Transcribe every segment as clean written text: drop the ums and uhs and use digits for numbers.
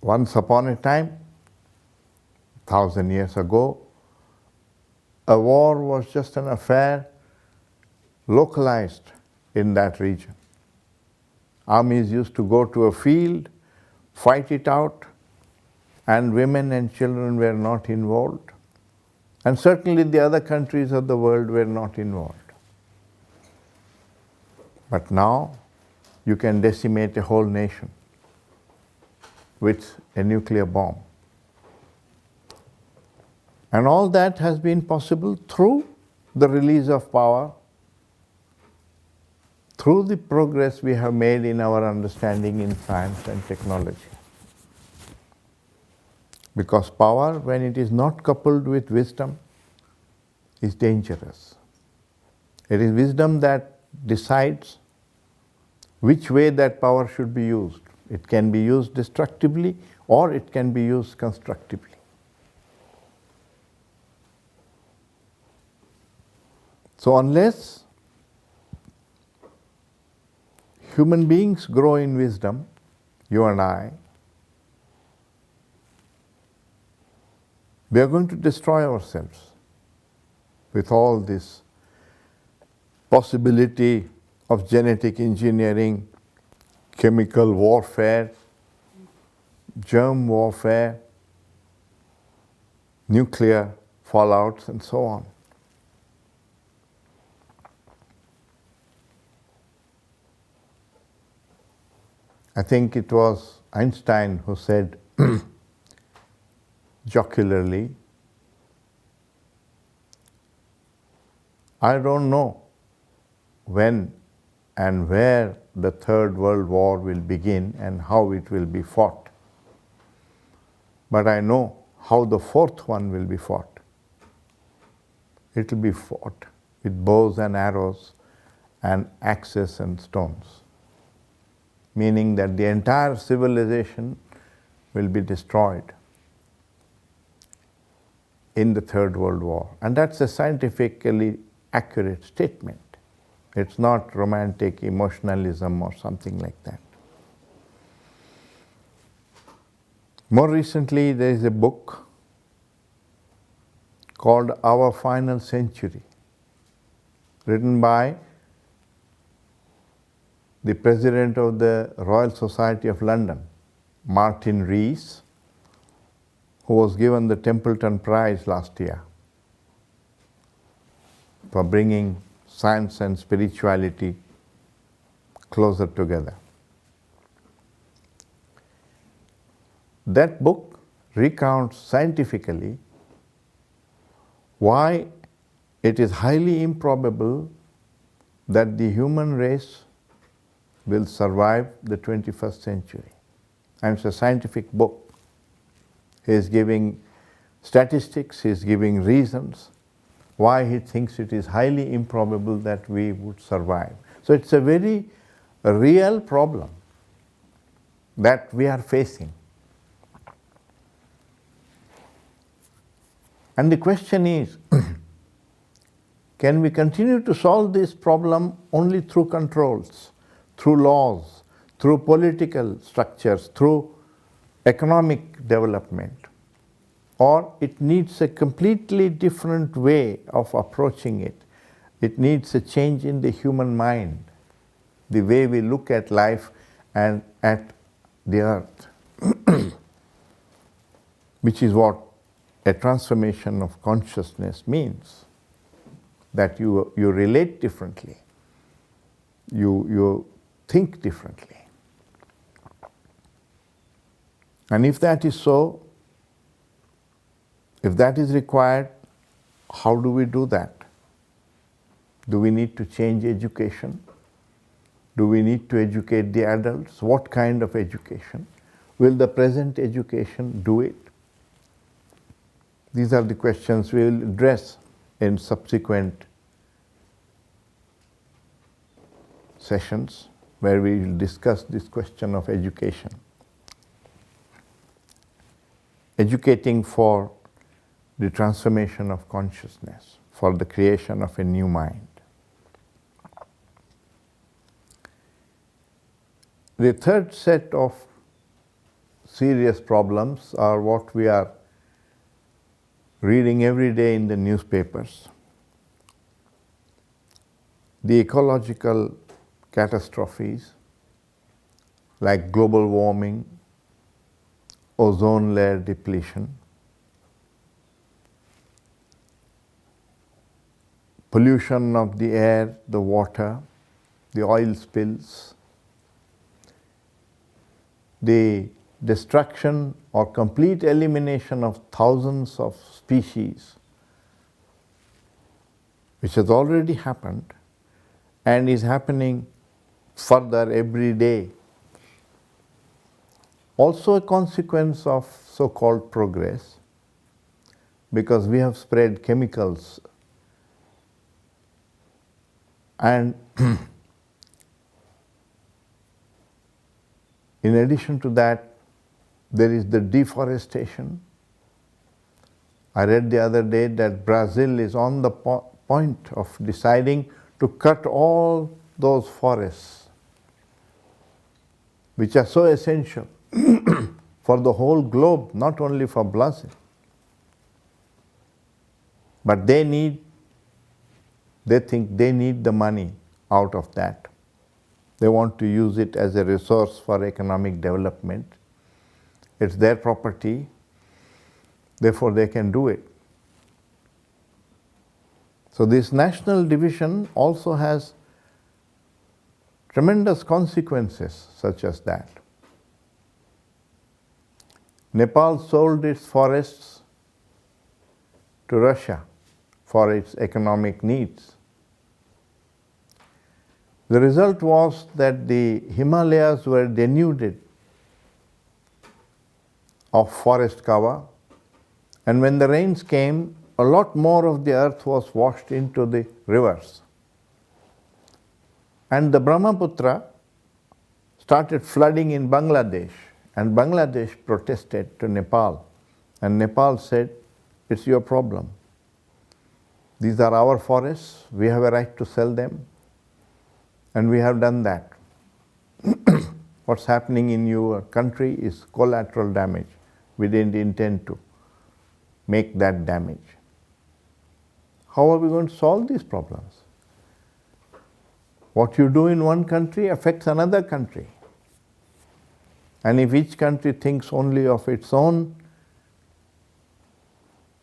Once upon a time, 1,000 years ago, a war was just an affair localized in that region. Armies used to go to a field, fight it out, and women and children were not involved. And certainly the other countries of the world were not involved. But now you can decimate a whole nation with a nuclear bomb. And all that has been possible through the release of power, through the progress we have made in our understanding in science and technology. Because power, when it is not coupled with wisdom, is dangerous. It is wisdom that decides which way that power should be used. It can be used destructively or it can be used constructively. So unless human beings grow in wisdom, you and I, we are going to destroy ourselves with all this possibility of genetic engineering, chemical warfare, germ warfare, nuclear fallouts, and so on. I think it was Einstein who said jocularly, I don't know when and where the Third World War will begin and how it will be fought. But I know how the fourth one will be fought. It will be fought with bows and arrows and axes and stones, meaning that the entire civilization will be destroyed in the Third World War. And that's a scientifically accurate statement. It's not romantic emotionalism or something like that. More recently, there is a book called Our Final Century, written by the president of the Royal Society of London, Martin Rees, who was given the Templeton Prize last year for bringing science and spirituality closer together. That book recounts scientifically why it is highly improbable that the human race will survive the 21st century. And it's a scientific book. He is giving statistics, he is giving reasons why he thinks it is highly improbable that we would survive. So it's a very real problem that we are facing. And the question is, can we continue to solve this problem only through controls, through laws, through political structures, through economic development? Or it needs a completely different way of approaching it. It needs a change in the human mind, the way we look at life and at the earth, which is what a transformation of consciousness means, that you relate differently, you think differently. And if that is so, if that is required, how do we do that? Do we need to change education? Do we need to educate the adults? What kind of education? Will the present education do it? These are the questions we will address in subsequent sessions where we will discuss this question of education. Educating for the transformation of consciousness, for the creation of a new mind. The third set of serious problems are what we are reading every day in the newspapers. The ecological catastrophes like global warming, ozone layer depletion, pollution of the air, the water, the oil spills, the destruction or complete elimination of thousands of species, which has already happened and is happening further every day. Also a consequence of so-called progress, because we have spread chemicals and in addition to that, there is the deforestation. I read the other day that Brazil is on the point of deciding to cut all those forests, which are so essential for the whole globe, not only for Brazil. But they think they need the money out of that. They want to use it as a resource for economic development. It's their property, therefore they can do it. So this national division also has tremendous consequences such as that. Nepal sold its forests to Russia for its economic needs. The result was that the Himalayas were denuded of forest cover, and when the rains came, a lot more of the earth was washed into the rivers. And the Brahmaputra started flooding in Bangladesh, and Bangladesh protested to Nepal, and Nepal said, "It's your problem. These are our forests, we have a right to sell them." And we have done that. What's happening in your country is collateral damage. We didn't intend to make that damage. How are we going to solve these problems? What you do in one country affects another country. And if each country thinks only of its own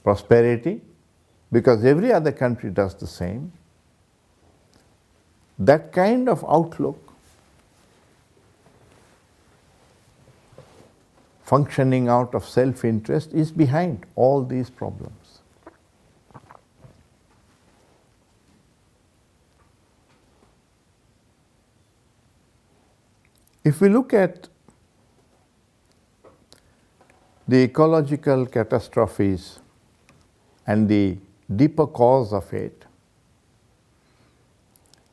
prosperity, because every other country does the same, that kind of outlook, functioning out of self-interest, is behind all these problems. If we look at the ecological catastrophes and the deeper cause of it,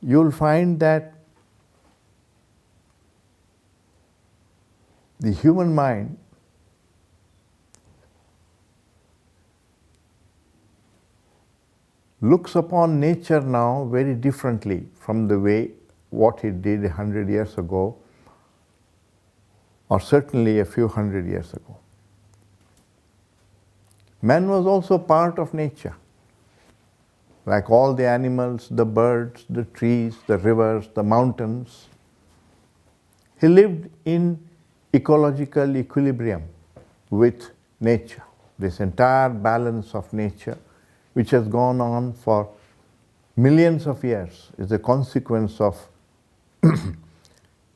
you'll find that the human mind looks upon nature now very differently from the way what it did 100 years ago, or certainly a few hundred years ago. Man was also part of nature. Like all the animals, the birds, the trees, the rivers, the mountains. He lived in ecological equilibrium with nature. This entire balance of nature, which has gone on for millions of years, is a consequence of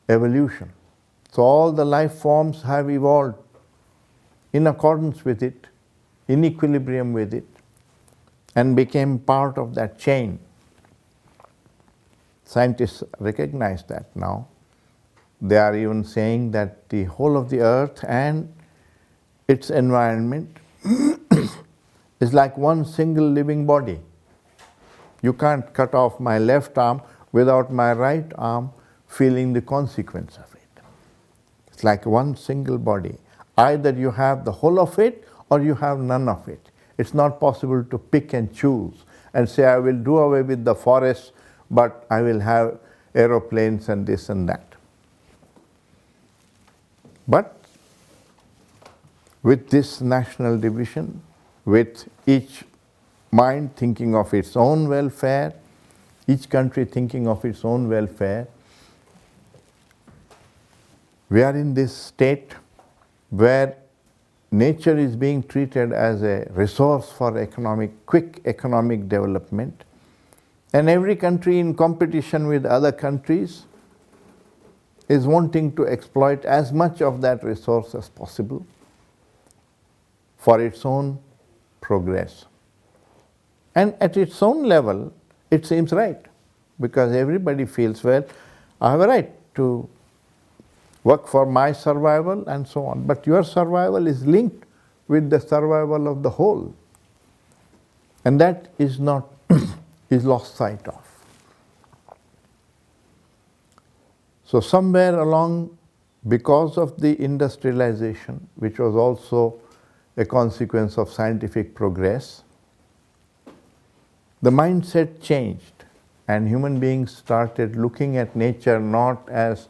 evolution. So all the life forms have evolved in accordance with it, in equilibrium with it, and became part of that chain. Scientists recognize that now. They are even saying that the whole of the earth and its environment is like one single living body. You can't cut off my left arm without my right arm feeling the consequence of it. It's like one single body. Either you have the whole of it or you have none of it. It's not possible to pick and choose and say, I will do away with the forest, but I will have aeroplanes and this and that. But with this national division, with each mind thinking of its own welfare, each country thinking of its own welfare, we are in this state where nature is being treated as a resource for quick economic development, and every country in competition with other countries is wanting to exploit as much of that resource as possible for its own progress. And at its own level, it seems right, because everybody feels, well, I have a right to work for my survival and so on. But your survival is linked with the survival of the whole. And that is not is lost sight of. So somewhere along, because of the industrialization, which was also a consequence of scientific progress, the mindset changed, and human beings started looking at nature not as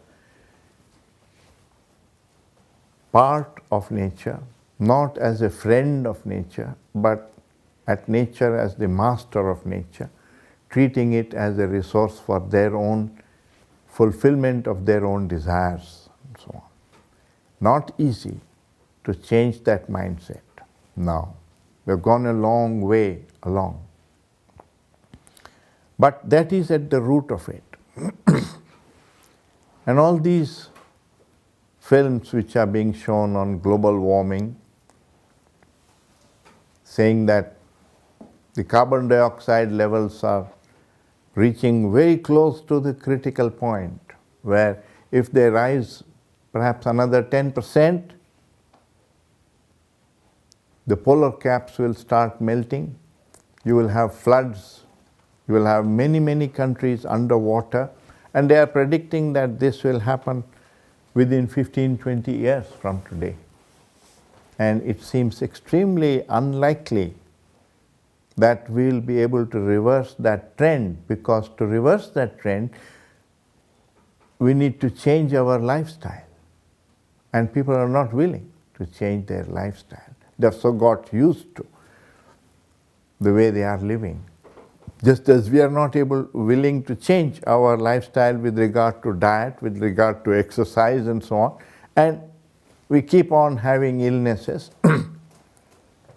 part of nature, not as a friend of nature, but at nature as the master of nature, treating it as a resource for their own fulfillment of their own desires, and so on. Not easy to change that mindset now. We've gone a long way along. But that is at the root of it. And all these films which are being shown on global warming, saying that the carbon dioxide levels are reaching very close to the critical point, where if they rise perhaps another 10%, the polar caps will start melting, you will have floods, you will have many, many countries underwater, and they are predicting that this will happen within 15, 20 years from today. And it seems extremely unlikely that we will be able to reverse that trend, because to reverse that trend, we need to change our lifestyle. And people are not willing to change their lifestyle. They have so got used to the way they are living. Just as we are not willing to change our lifestyle with regard to diet, with regard to exercise and so on, and we keep on having illnesses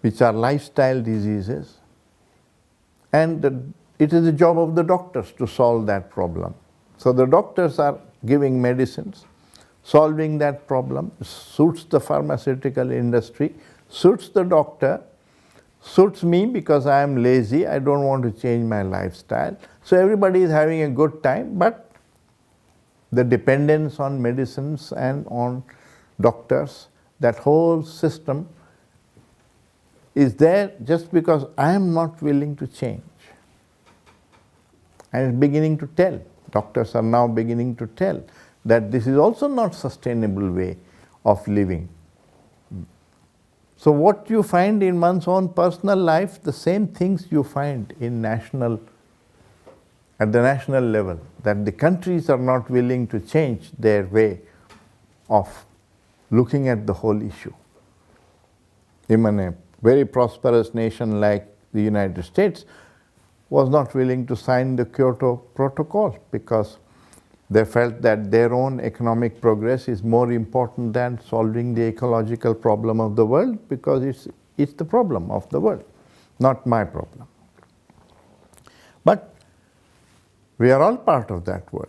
which are lifestyle diseases, and it is the job of the doctors to solve that problem. So the doctors are giving medicines, solving that problem, suits the pharmaceutical industry, suits the doctor, suits me because I am lazy, I don't want to change my lifestyle. So everybody is having a good time, but the dependence on medicines and on doctors, that whole system is there just because I am not willing to change. And it's beginning to tell. Doctors are now beginning to tell that this is also not sustainable way of living. So what you find in one's own personal life, the same things you find in at the national level, that the countries are not willing to change their way of looking at the whole issue. Even a very prosperous nation like the United States was not willing to sign the Kyoto Protocol because they felt that their own economic progress is more important than solving the ecological problem of the world, because it's the problem of the world, not my problem. But we are all part of that world.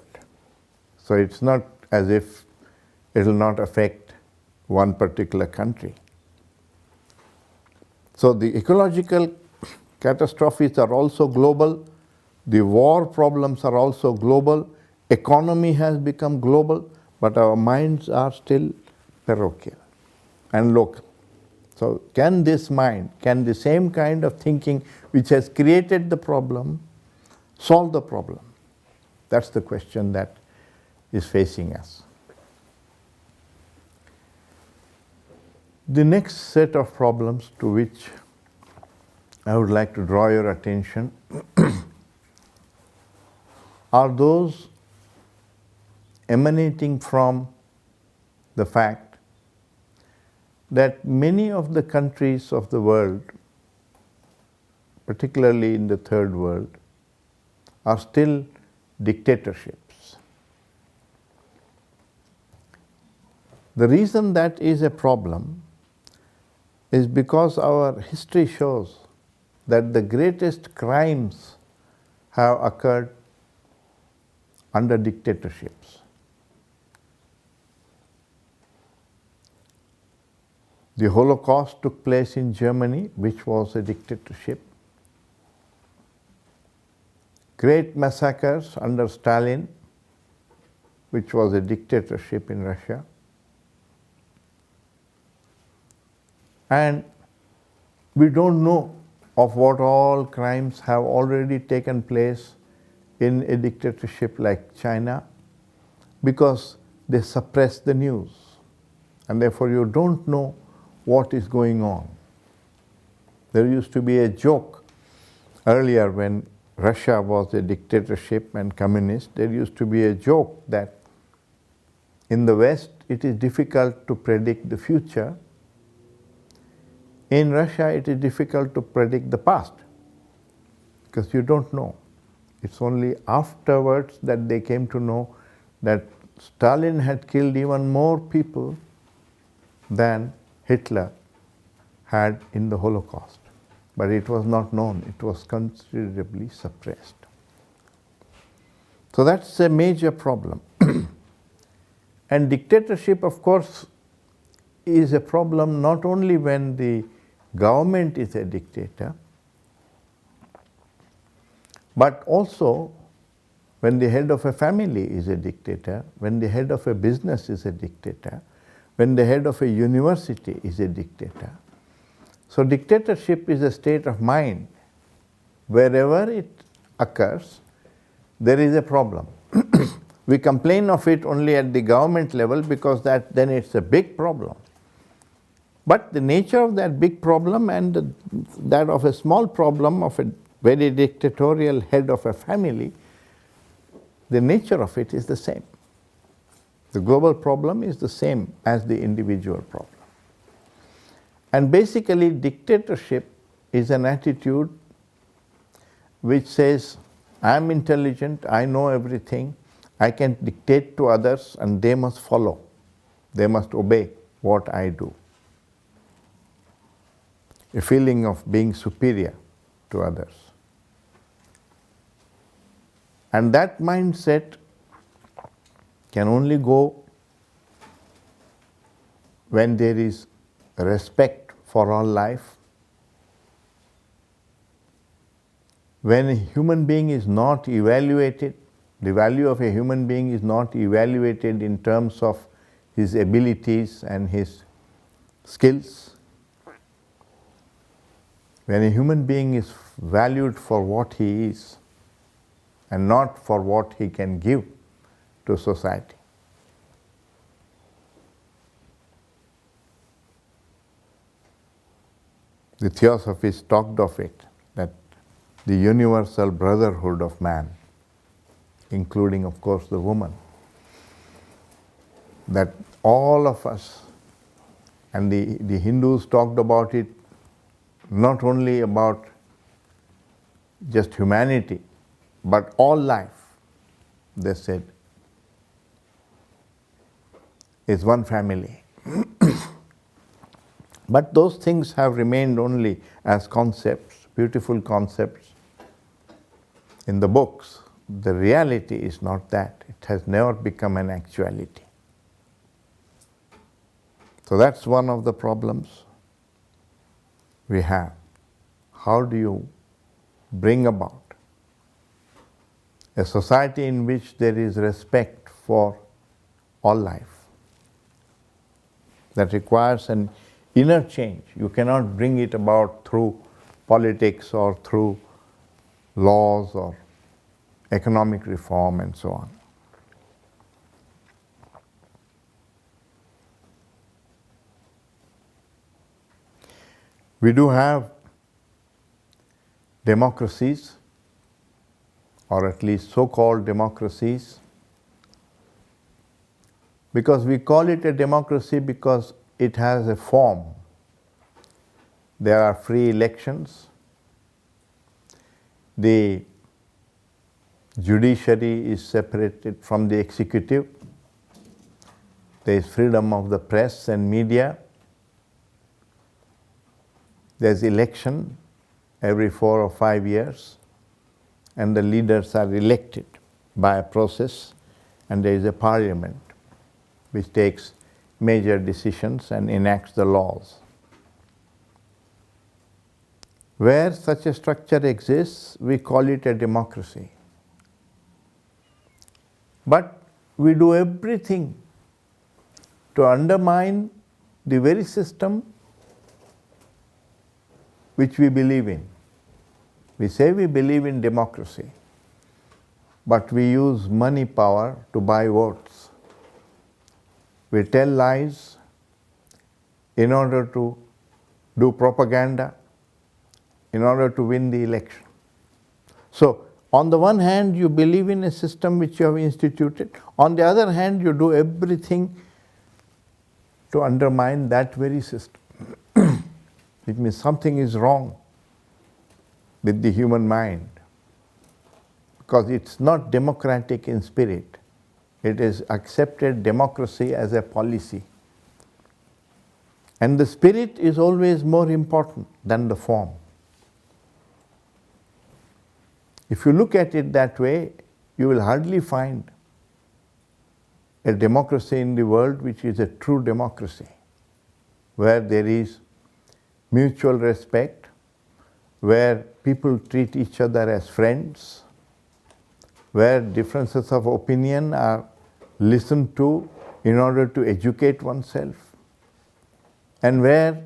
So it's not as if it will not affect one particular country. So the ecological catastrophes are also global, the war problems are also global, economy has become global, but our minds are still parochial and local. So can this mind, can the same kind of thinking which has created the problem solve the problem? That's the question that is facing us. The next set of problems to which I would like to draw your attention are those emanating from the fact that many of the countries of the world, particularly in the third world, are still dictatorships. The reason that is a problem is because our history shows that the greatest crimes have occurred under dictatorships. The Holocaust took place in Germany, which was a dictatorship. Great massacres under Stalin, which was a dictatorship in Russia. And we don't know of what all crimes have already taken place in a dictatorship like China, because they suppress the news, and therefore you don't know what is going on. There used to be a joke earlier when Russia was a dictatorship and communist. There used to be a joke that in the West it is difficult to predict the future. In Russia it is difficult to predict the past because you don't know. It's only afterwards that they came to know that Stalin had killed even more people than Hitler had in the Holocaust. But it was not known, it was considerably suppressed. So that's a major problem. And dictatorship, of course, is a problem not only when the government is a dictator, but also when the head of a family is a dictator, when the head of a business is a dictator, when the head of a university is a dictator. So dictatorship is a state of mind. Wherever it occurs, there is a problem. We complain of it only at the government level because then it's a big problem. But the nature of that big problem and that of a small problem of a very dictatorial head of a family, the nature of it is the same. The global problem is the same as the individual problem. And basically, dictatorship is an attitude which says, I'm intelligent, I know everything, I can dictate to others and they must follow. They must obey what I do. A feeling of being superior to others. And that mindset can only go when there is respect for all life. When a human being is not evaluated, the value of a human being is not evaluated in terms of his abilities and his skills. When a human being is valued for what he is and not for what he can give to society. The Theosophists talked of it, that the universal brotherhood of man, including of course the woman, that all of us, and the Hindus talked about it not only about just humanity, but all life, they said, is one family. But those things have remained only as concepts, beautiful concepts in the books. The reality is not that. It has never become an actuality. So that's one of the problems we have. How do you bring about a society in which there is respect for all life? That requires an inner change. You cannot bring it about through politics or through laws or economic reform and so on. We do have democracies, or at least so-called democracies, because we call it a democracy because it has a form. There are free elections. The judiciary is separated from the executive. There is freedom of the press and media. There's election every 4 or 5 years, and the leaders are elected by a process, and there is a parliament which takes major decisions and enacts the laws. Where such a structure exists, we call it a democracy. But we do everything to undermine the very system which we believe in. We say we believe in democracy, but we use money power to buy votes. We tell lies in order to do propaganda, in order to win the election. So, on the one hand, you believe in a system which you have instituted. On the other hand, you do everything to undermine that very system. It means something is wrong with the human mind, because it's not democratic in spirit. It is accepted democracy as a policy. And the spirit is always more important than the form. If you look at it that way, you will hardly find a democracy in the world which is a true democracy, where there is mutual respect, where people treat each other as friends, where differences of opinion are listened to in order to educate oneself, and where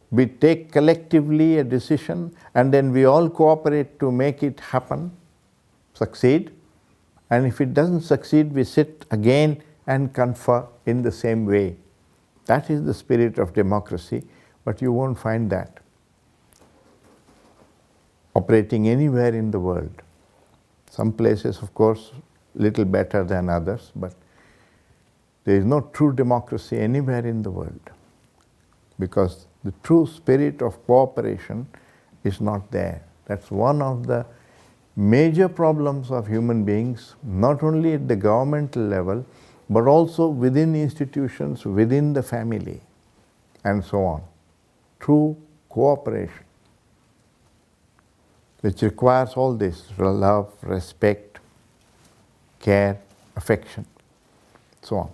we take collectively a decision and then we all cooperate to make it happen, succeed, and if it doesn't succeed, we sit again and confer in the same way. That is the spirit of democracy, but you won't find that operating anywhere in the world. Some places, of course, little better than others, but there is no true democracy anywhere in the world, because the true spirit of cooperation is not there. That's one of the major problems of human beings, not only at the governmental level, but also within institutions, within the family, and so on. True cooperation, which requires all this: love, respect, care, affection, so on.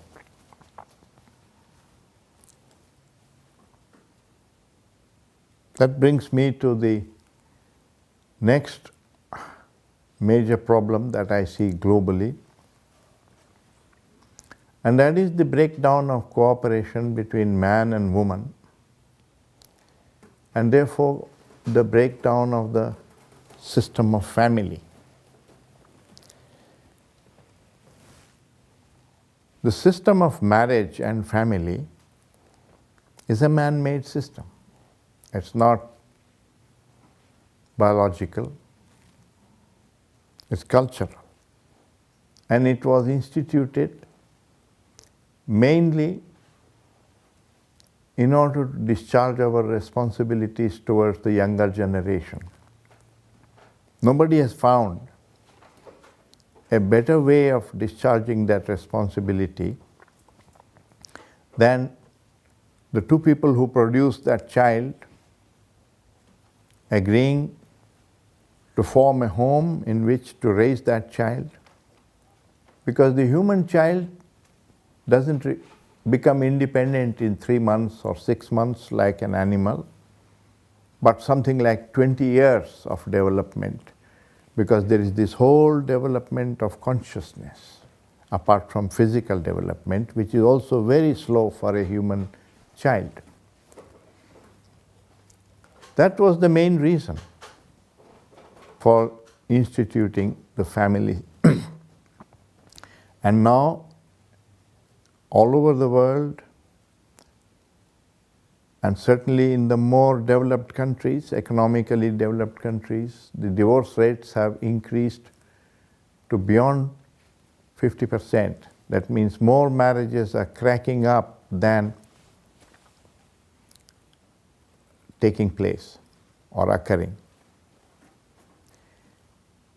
That brings me to the next major problem that I see globally, and that is the breakdown of cooperation between man and woman, and therefore the breakdown of the system of family. The system of marriage and family is a man-made system. It's not biological, it's cultural. And it was instituted mainly in order to discharge our responsibilities towards the younger generation. Nobody has found a better way of discharging that responsibility than the two people who produce that child agreeing to form a home in which to raise that child, because the human child doesn't become independent in 3 months or 6 months like an animal, but something like 20 years of development, because there is this whole development of consciousness apart from physical development, which is also very slow for a human child. That was the main reason for instituting the family. And now, all over the world, and certainly in the more developed countries, economically developed countries, the divorce rates have increased to beyond 50%. That means more marriages are cracking up than taking place or occurring.